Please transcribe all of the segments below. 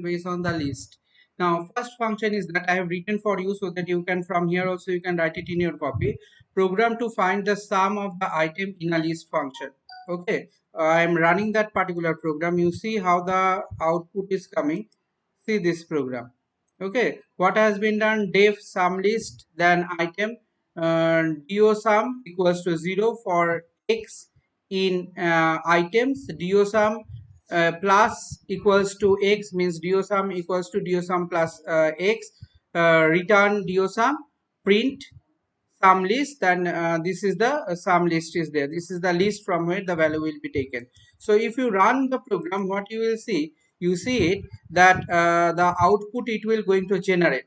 based on the list. Now, first function is that I have written for you so that you can from here also you can write it in your copy. Program to find the sum of the item in a list function. Okay, I am running that particular program. You see how the output is coming. See this program. Okay, what has been done? Def sum list then item do sum equals to 0 for x in items. Do sum plus equals to x means diosum equals to diosum plus x, return diosum, print sum list, then this is the sum list is there. This is the list from where the value will be taken. So if you run the program, what you will see, you see it that the output it will going to generate.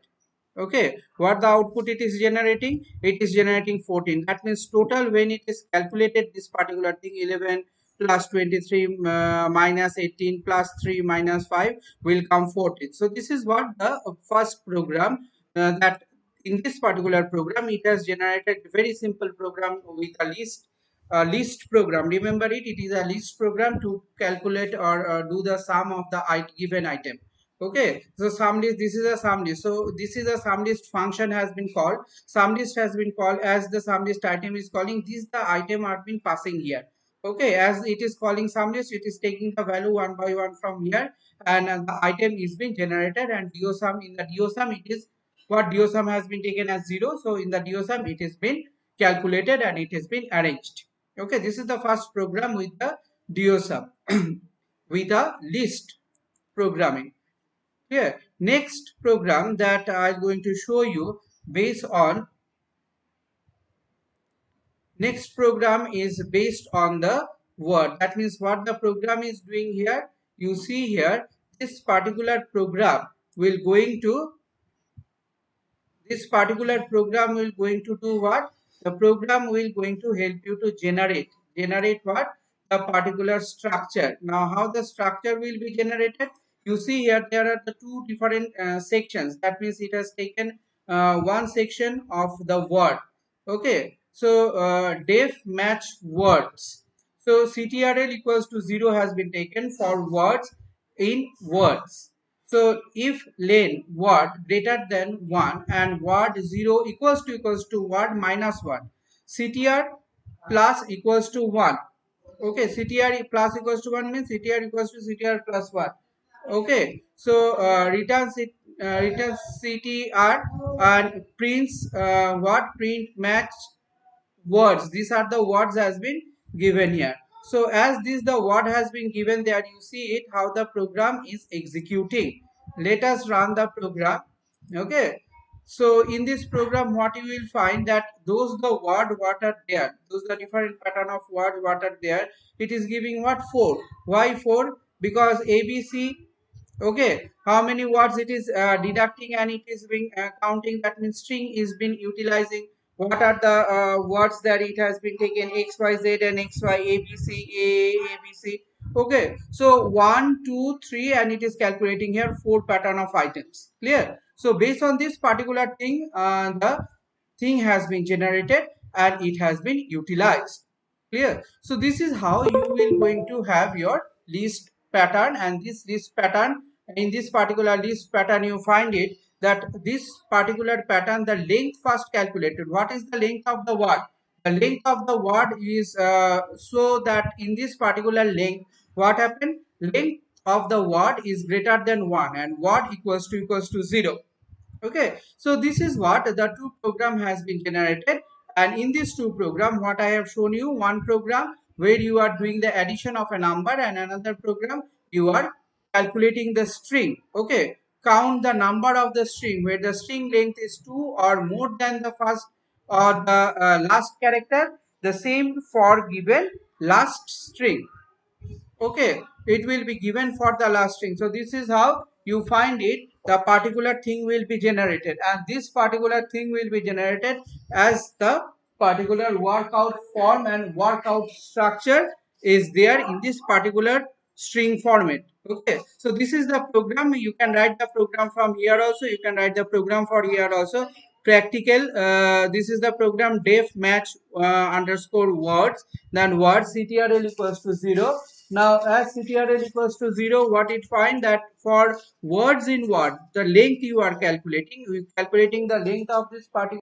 Okay, what the output it is generating? It is generating 14. That means total when it is calculated this particular thing, 11 plus 23 minus 18 plus 3 minus 5 will come 14. So this is what the first program that in this particular program it has generated very simple program with a list program. Remember it is a list program to calculate or do the sum of the given item. Okay, so sum list, this is a sum list. So this is a sum list function has been called. Sum list has been called as the sum list item is calling. This the item are been passing here. Okay, as it is calling sum list, it is taking the value one by one from here, and the item is being generated. And diosum, in the diosum it is what diosum has been taken as 0. So in the diosum it has been calculated and it has been arranged. Okay, this is the first program with the diosum with a list programming. Here, next program that I'm going to show you based on next program is based on the word. That means what the program is doing here. You see here this particular program will going to this particular program will going to do what? The program will going to help you to generate what? The particular structure. Now how the structure will be generated? You see here there are the two different sections. That means it has taken one section of the word. Okay, so def match words. So ctrl equals to 0 has been taken for words in words. So if len word greater than 1 and word 0 equals to word minus 1, ctr plus equals to 1. Okay, ctr plus equals to 1 means ctr equals to ctr plus 1. Okay, so returns ctr and prints what print match words. These are the words has been given here. So as this the word has been given there, you see it how the program is executing. Let us run the program. Okay, so in this program what you will find that those the word what are there, those the different pattern of words what are there, it is giving what 4. Why 4? Because abc. Okay, how many words it is deducting and it is being counting. That means string is been utilizing. What are the words that it has been taken? X y z and x y a b c a b c. Okay, so 1 2 3 and it is calculating here 4 pattern of items. Clear? So based on this particular thing, the thing has been generated and it has been utilized. Clear? So this is how you will going to have your list pattern, and this list pattern, in this particular list pattern you find it that this particular pattern the length first calculated. What is the length of the word? The length of the word is so that in this particular length what happened, length of the word is greater than 1 and word equals to 0. Okay, so this is what the two program has been generated, and in this two program what I have shown you, one program where you are doing the addition of a number and another program you are calculating the string. Okay, count the number of the string where the string length is 2 or more than the first or the last character, the same for given last string. Okay, it will be given for the last string. So this is how you find it, the particular thing will be generated, and this particular thing will be generated as the particular workout form and workout structure is there in this particular string format. Okay, so this is the program. You can write the program from here also, you can write the program for here also. Practical, this is the program def match underscore words, then words ctrl equals to 0. Now as CTRL equals to 0, what it find that for words in word, the length you are calculating the length of this particular